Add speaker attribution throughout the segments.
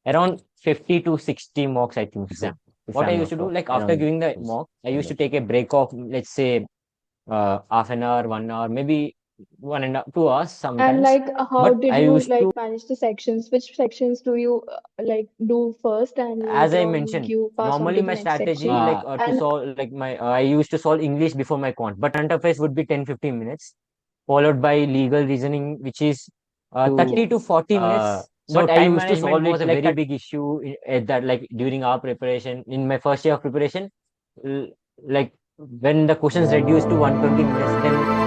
Speaker 1: Around 50 to 60 mocks, I think so.
Speaker 2: exam, if
Speaker 1: What I
Speaker 2: I'm
Speaker 1: used
Speaker 2: not
Speaker 1: to do,
Speaker 2: wrong,
Speaker 1: like after
Speaker 2: around
Speaker 1: giving the
Speaker 2: those
Speaker 1: mock, I used to
Speaker 2: numbers.
Speaker 1: take a break of, let's say, half an hour, 1 hour, maybe 1.5 2 hours
Speaker 3: And
Speaker 1: sometimes.
Speaker 3: like, how
Speaker 1: But
Speaker 3: did
Speaker 1: I
Speaker 3: you
Speaker 1: used to,
Speaker 3: like manage the sections? Which sections do you like do first, and
Speaker 1: as
Speaker 3: later
Speaker 1: I
Speaker 3: on
Speaker 1: mentioned,
Speaker 3: you pass on
Speaker 1: normally
Speaker 3: to the
Speaker 1: my
Speaker 3: next
Speaker 1: strategy,
Speaker 3: section?
Speaker 1: like
Speaker 2: Uh,
Speaker 1: to
Speaker 3: And
Speaker 1: solve, like I used to solve English before my quant, but current affairs would be 10 15 minutes, followed by legal reasoning, which is
Speaker 3: okay,
Speaker 1: 30 to 40 minutes.
Speaker 2: so
Speaker 1: But I
Speaker 2: time
Speaker 1: used to
Speaker 2: management
Speaker 1: solve it
Speaker 2: was a
Speaker 1: like
Speaker 2: very
Speaker 1: that big issue at that, like during our preparation, in my first year of preparation, l- like when the questions reduced to 120 minutes, then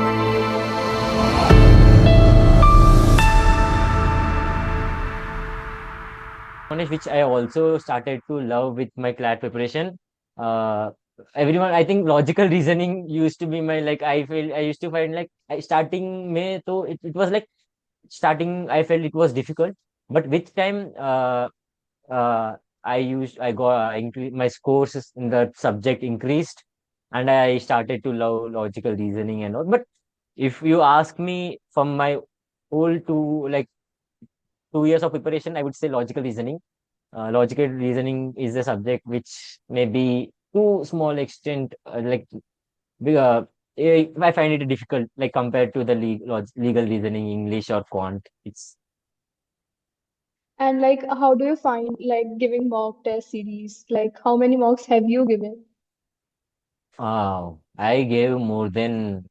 Speaker 1: honest, which I also started to love with my CLAT preparation. Uh, Everyone, I think logical reasoning used to be my, like, I used to find like starting May, so it was like starting, I felt it was difficult, but with time, uh, I got my scores in the subject increased, and I started to love logical reasoning and all. But if you ask me from my whole to like 2 years of preparation, I would say logical reasoning. Logical reasoning is a subject which may be to small extent, uh, I find it difficult, like compared to the legal reasoning, English or quant. It's
Speaker 3: and like, how do you find like giving mock test series? Like, how many mocks have you given?
Speaker 1: I gave more than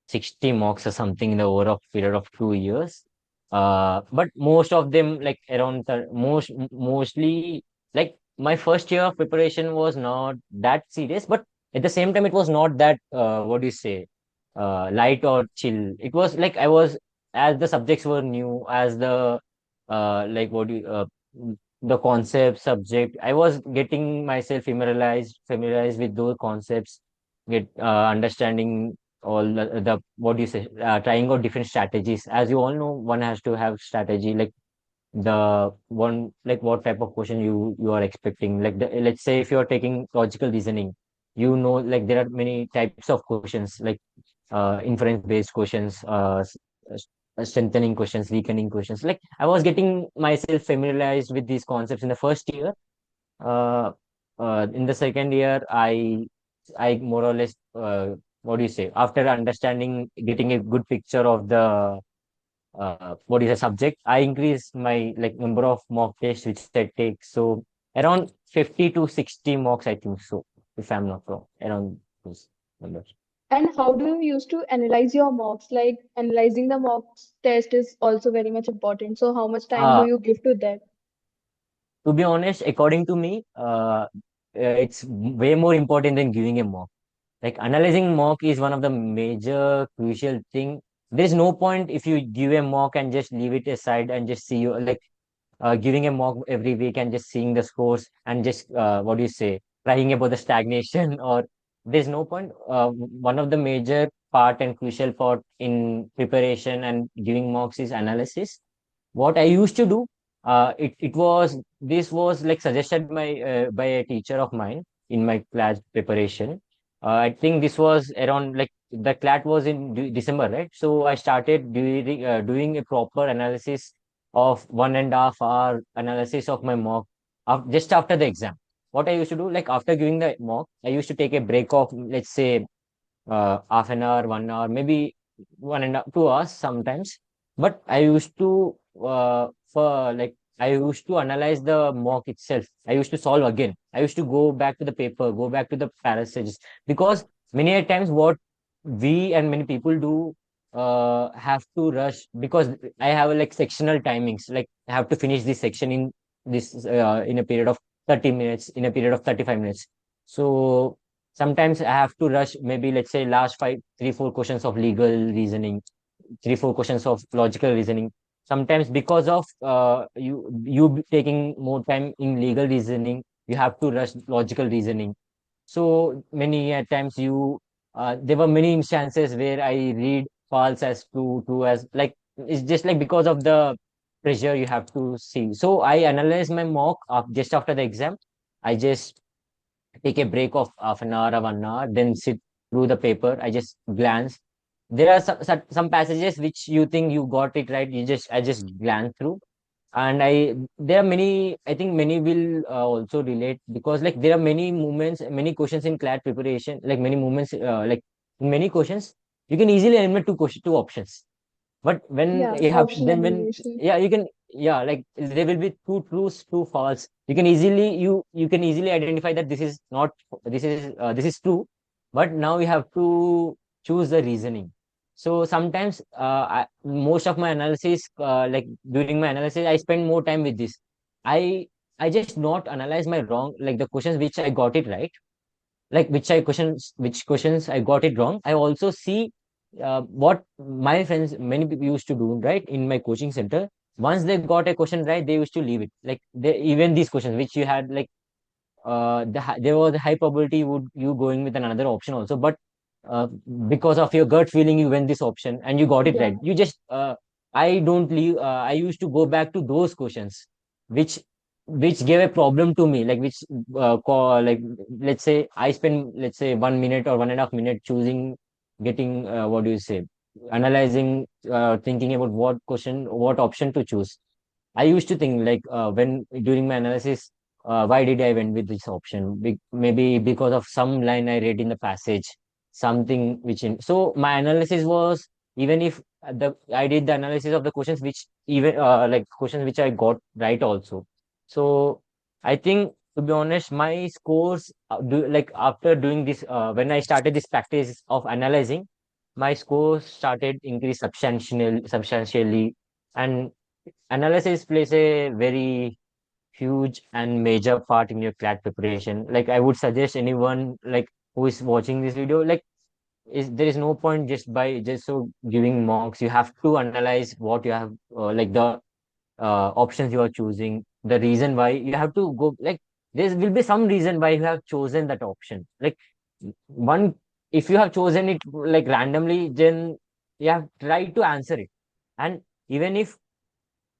Speaker 1: 60 mocks or something in the over of period of 2 years. But most of them, like around mostly, like my first year of preparation was not that serious, but at the same time, it was not that, what do you say, light or chill. It was like I was, as the subjects were new, as like what do you, the concept subject, I was getting myself familiarized with those concepts, get understanding all the what do you say, trying out different strategies. As you all know, one has to have strategy, like the one, like what type of question you are expecting, like let's say if you're taking logical reasoning, like there are many types of questions, like inference based questions, strengthening questions, weakening questions. Like I was getting myself familiarized with these concepts in the first year. uh, in the second year, I more or less, what do you say, after understanding, getting a good picture of the what is a subject, I increase my like number of mock tests which I take. So around 50 to 60 mocks, I think so, if I'm not wrong, around those numbers.
Speaker 3: And how do you used to analyze your mocks? Like, analyzing the mocks test is also very much important. So, how much time do
Speaker 1: Uh,
Speaker 3: you give to that?
Speaker 1: to be honest, according to me, it's way more important than giving a mock. Like analyzing mock is one of the major crucial thing. There's no point if you give a mock and just leave it aside and just see you, like giving a mock every week and just seeing the scores and just what do you say, crying about the stagnation, or there's no point. One of the major part and crucial part in preparation and giving mocks is analysis. What I used to do, it was, this was like suggested by a teacher of mine in my class preparation. I think this was around, like the CLAT was in December, right? So I started doing a proper analysis of 1.5 hour analysis of my mock just after the exam. What I used to do, like after giving the mock, I used to take a break of, let's say, half an hour, 1 hour, maybe 1.5 2 hours sometimes. But I used to, for like, I used to analyze the mock itself. I used to solve again. I used to go back to the paper, go back to the passages, because many a times what we and many people do, have to rush, because I have like sectional timings. Like I have to finish this section in this, in a period of 30 minutes, in a period of 35 minutes. So sometimes I have to rush, maybe let's say last 3 4 questions of legal reasoning, 3 4 questions of logical reasoning. Sometimes because of taking more time in legal reasoning, you have to rush logical reasoning. So many at times there were many instances where I read false as true as, like it's just like because of the pressure you have to see. So I analyze my mock just after the exam. I just take a break of half an hour or 1 hour, then sit through the paper. I just glance. There are some passages which you think you got it right. I just glance through. And there are many, I think many will also relate, because like there are many movements, many questions in CLAT preparation, like many movements, like in many questions you can easily eliminate two options. But when
Speaker 3: Yeah,
Speaker 1: you have,
Speaker 3: option
Speaker 1: then when,
Speaker 3: elimination.
Speaker 1: yeah, you can, yeah, like there will be two truths, two false. You can easily identify that this is not, this is true, but now you have to choose the reasoning. So sometimes, most of my analysis, like during my analysis, I spend more time with this. I I just not analyze my wrong, like the questions which I got it right, like which questions I got it wrong. I also see what my friends, many people used to do, right, in my coaching center. Once they got a question right, they used to leave it. Like they, even these questions which you had, like there was a high probability would you going with another option also, but uh, because of your gut feeling, you went this option and you got it
Speaker 3: Yeah.
Speaker 1: right. You just I don't leave. I used to go back to those questions which gave a problem to me, like which like let's say I spend, let's say, 1 minute or 1.5 minute choosing, getting what do you say, analyzing, thinking about what question, what option to choose. I used to think like, when during my analysis, why did I went with this option? Maybe because of some line I read in the passage, something which in. So my analysis was, even if the I did the analysis of the questions which even like questions which I got right also. So I think, to be honest, my scores, like after doing this, when I started this practice of analyzing, my scores started increase substantially, and analysis plays a very huge and major part in your CLAT preparation. Like I would suggest anyone like who is watching this video, like there is no point just by just so giving mocks. You have to analyze what you have, like the options you are choosing, the reason why you have to go. Like there will be some reason why you have chosen that option. Like one, if you have chosen it like randomly, then you have tried to answer it. And even if,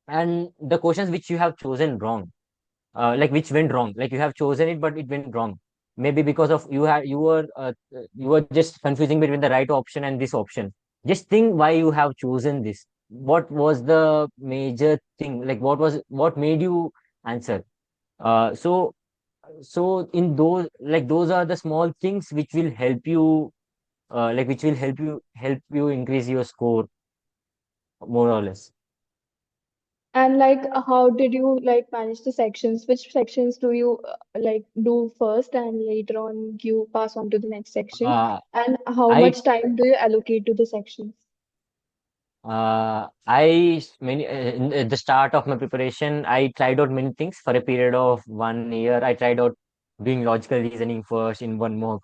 Speaker 1: and the questions which you have chosen wrong, like which went wrong, like you have chosen it but it went wrong, maybe because of you were just confusing between the right option and this option. Just think why you have chosen this. What was the major thing, like what made you answer? So in those, like those are the small things which will help you, like which will help you increase your score, more or less.
Speaker 3: And like, how did you like manage the sections? Which sections do you like do first, and later on you pass on to the next section?
Speaker 1: uh,
Speaker 3: And how
Speaker 1: I
Speaker 3: much time do you allocate to the sections?
Speaker 1: At the start of my preparation, I tried out many things for a period of 1 year. I tried out doing logical reasoning first in one mock,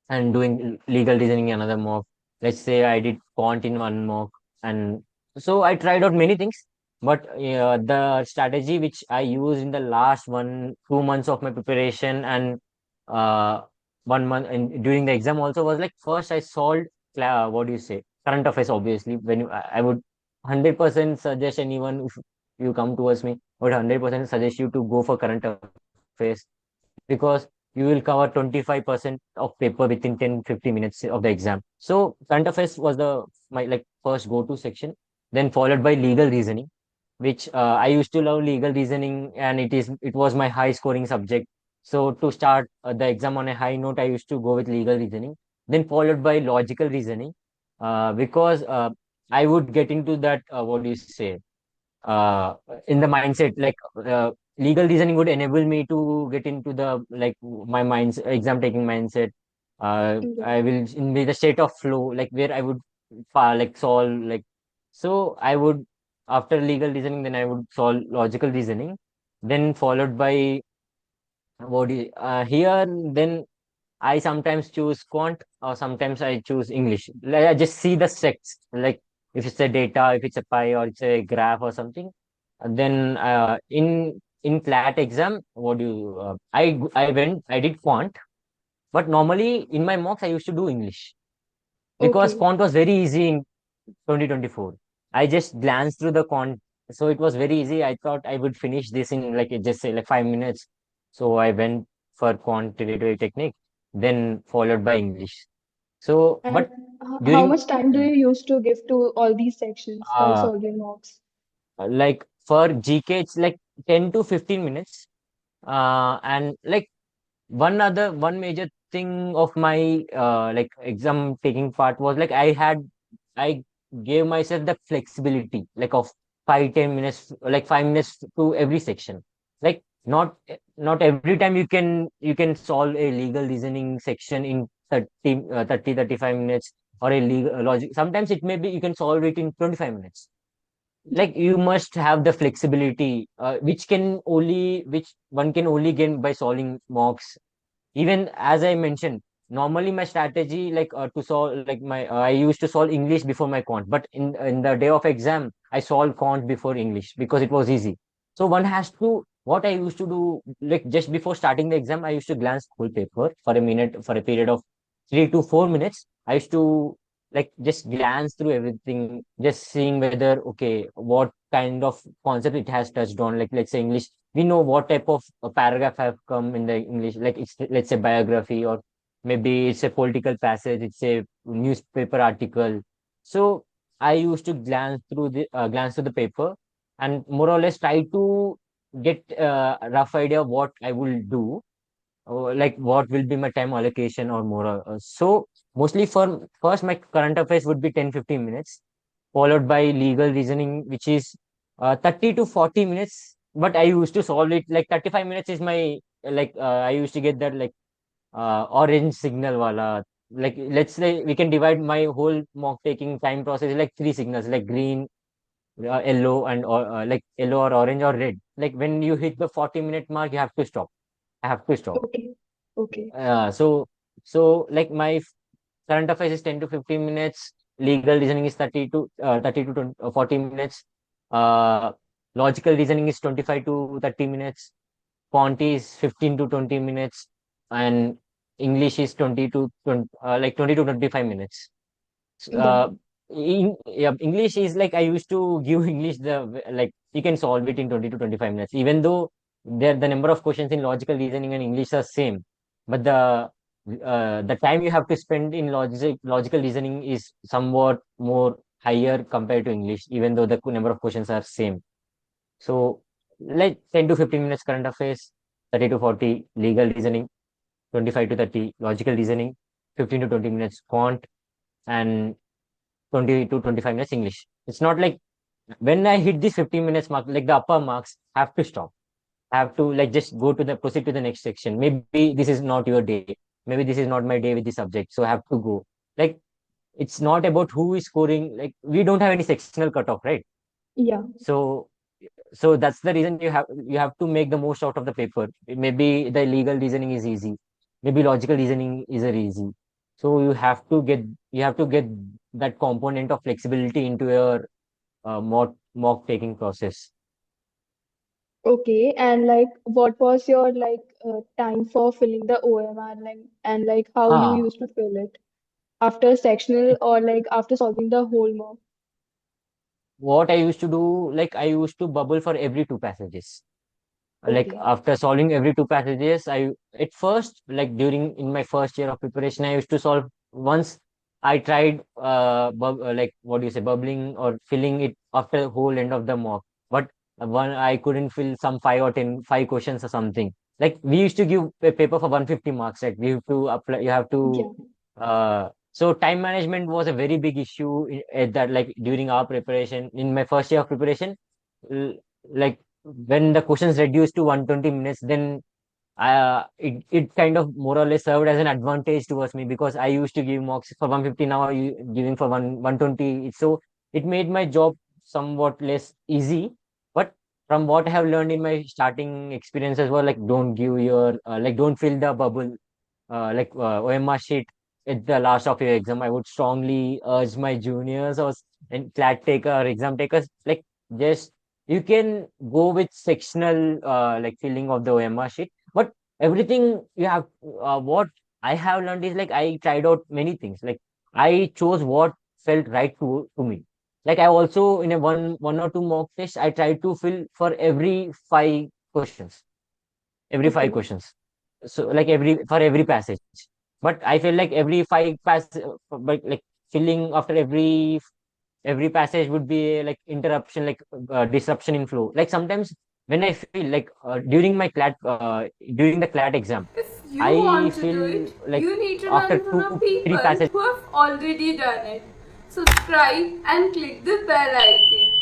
Speaker 1: and doing legal reasoning in another mock. Let's say I did quant in one mock, and so I tried out many things. But the strategy which I used in the last 2 months of my preparation, and uh, 1 month and during the exam also, was like, first I solved what do you say, current affairs. Obviously, when I would 100% suggest anyone, if you come towards me, I would 100% suggest you to go for current affairs, because you will cover 25% of paper within 10-15 minutes of the exam. So current affairs was the my like first go-to section, then followed by legal reasoning, which I used to love legal reasoning, and it was my high scoring subject. So to start the exam on a high note, I used to go with legal reasoning, then followed by logical reasoning, because I would get into that, what do you say, uh, in the mindset, like legal reasoning would enable me to get into the, like, my mind's exam taking mindset. I
Speaker 3: Yeah.
Speaker 1: will be the state of flow, like where I would like solve, like, so I would, after legal reasoning, then I would solve logical reasoning, then followed by here, then I sometimes choose quant, or sometimes I choose English. Like, I just see the text, like if it's a data, if it's a pie, or it's a graph or something. And then in CLAT exam, I did quant, but normally in my mocks I used to do English, because
Speaker 3: Okay.
Speaker 1: quant was very easy in 2024. I just glanced through the quant, so it was very easy. I thought I would finish this in, like, just say like 5 minutes. So I went for quantitative technique, then followed by English. So,
Speaker 3: And
Speaker 1: but
Speaker 3: how
Speaker 1: during
Speaker 3: much time do you use to give to all these sections while
Speaker 1: uh,
Speaker 3: solving mocks?
Speaker 1: for GK, it's like 10 to 15 minutes. And like one major thing of my like exam taking part was like I gave myself the flexibility like of 5-10 minutes, like 5 minutes to every section. Like not every time you can solve a legal reasoning section in 35 minutes, or a legal logic. Sometimes it may be you can solve it in 25 minutes.
Speaker 3: Yeah.
Speaker 1: Like you must have the flexibility, which one can only gain by solving mocks. Even as I mentioned, normally my strategy, like to solve, like my I used to solve English before my quant, but in the day of exam I solved quant before English because it was easy. So one has to, what I used to do, like just before starting the exam, I used to glance whole paper for a minute, for a period of 3 to 4 minutes. I used to like just glance through everything, just seeing whether, okay, what kind of concept it has touched on. Like let's say English, we know what type of paragraph have come in the English, like it's, let's say, biography, or maybe it's a political passage, it's a newspaper article. So I used to glance through the paper, and more or less try to get a rough idea of what I will do, or like what will be my time allocation, or more. So mostly for first, my current affairs would be 10-15 minutes, followed by legal reasoning, which is 30 to 40 minutes. But I used to solve it like 35 minutes is my, I used to get that like orange signal wala. Like let's say we can divide my whole mock taking time process like three signals, like green, yellow, and or like yellow or orange or red. Like when you hit the 40-minute mark, you have to stop. I have to stop.
Speaker 3: Okay. Okay.
Speaker 1: So like my current affairs is 10 to 15 minutes. Legal reasoning is 30 to 20, 40 minutes. Uh, Logical reasoning is 25 to 30 minutes. Quant is 15 to 20 minutes. And English is 20 to 20, 20 to 25 minutes.
Speaker 3: Yeah.
Speaker 1: uh, yeah, English is like I used to give English like you can solve it in 20 to 25 minutes, even though the number of questions in logical reasoning and English are same, but the time you have to spend in logical reasoning is somewhat more higher compared to English, even though the number of questions are same. So like 10 to 15 minutes current affairs, 30 to 40 legal reasoning, 25 to 30 logical reasoning, 15 to 20 minutes quant, and 20 to 25 minutes English. It's not like when I hit this 15 minutes mark, like the upper marks, I have to stop. I have to like just proceed to the next section. Maybe this is not your day. Maybe this is not my day with the subject. So I have to go. Like it's not about who is scoring. Like we don't have any sectional cutoff, right?
Speaker 3: Yeah.
Speaker 1: So so that's the reason you have to make the most out of the paper. Maybe the legal reasoning is easy. Maybe logical reasoning is very easy. So you have to get that component of flexibility into your mock taking process.
Speaker 3: Okay. And like, what was your like time for filling the OMR, like, and like how you
Speaker 1: Ah,
Speaker 3: used to fill it after sectional or like after solving the whole mock?
Speaker 1: what I used to do, like I used to bubble for every two passages. Like
Speaker 3: Okay.
Speaker 1: after solving every two passages, I at first, like during in my first year of preparation, I used to solve once. I tried like what do you say, bubbling or filling it after the whole end of the mock, but one I couldn't fill some 5 questions or something. Like we used to give a paper for 150 marks, right? We have to apply, you have to
Speaker 3: Yeah.
Speaker 1: so time management was a very big issue at that, like during our preparation in my first year of preparation. l- like when the questions reduced to 120 minutes, then it kind of more or less served as an advantage towards me, because I used to give mocks for 150, now giving for 120. So it made my job somewhat less easy. But from what I have learned in my starting experiences were like, don't give your like don't fill the bubble OMR sheet at the last of your exam. I would strongly urge my juniors or and CLAT taker or exam takers, like just you can go with sectional like filling of the OMR sheet, but everything you have what I have learned is like I tried out many things. Like I chose what felt right to me. Like I also in a one or two mock tests, I tried to fill for every 5 questions, every five
Speaker 3: Okay.
Speaker 1: questions so like every passage. But I feel like every five pass but like filling after every every passage would be like interruption, like disruption in flow. Like sometimes when I feel like during the CLAT exam,
Speaker 2: If you
Speaker 1: I
Speaker 2: want to do
Speaker 1: feel
Speaker 2: it,
Speaker 1: like
Speaker 2: you need to
Speaker 1: after
Speaker 2: learn from the
Speaker 1: two, three
Speaker 2: people
Speaker 1: passages.
Speaker 2: who have already done it. Subscribe and click the bell icon.